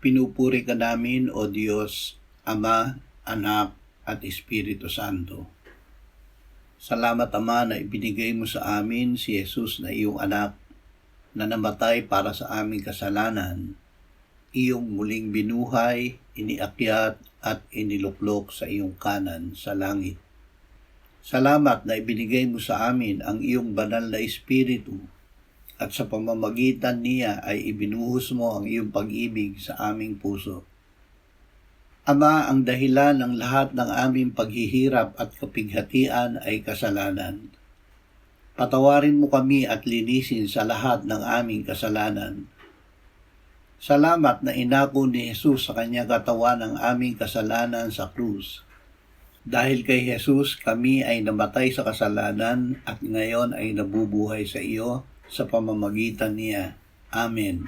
Pinupuri ka namin, O Diyos, Ama, Anak, at Espiritu Santo. Salamat, Ama, na ibinigay mo sa amin si Jesus na iyong anak na namatay para sa aming kasalanan. Iyong muling binuhay, iniakyat at iniluklok sa iyong kanan sa langit. Salamat na ibinigay mo sa amin ang iyong banal na Espiritu at sa pamamagitan niya ay ibinuhos mo ang iyong pag-ibig sa aming puso. Ama, ang dahilan ng lahat ng aming paghihirap at kapighatian ay kasalanan. Patawarin mo kami at linisin sa lahat ng aming kasalanan. Salamat na inako ni Jesus sa kanyang katawan ang aming kasalanan sa krus. Dahil kay Jesus, kami ay namatay sa kasalanan at ngayon ay nabubuhay sa iyo sa pamamagitan niya. Amen.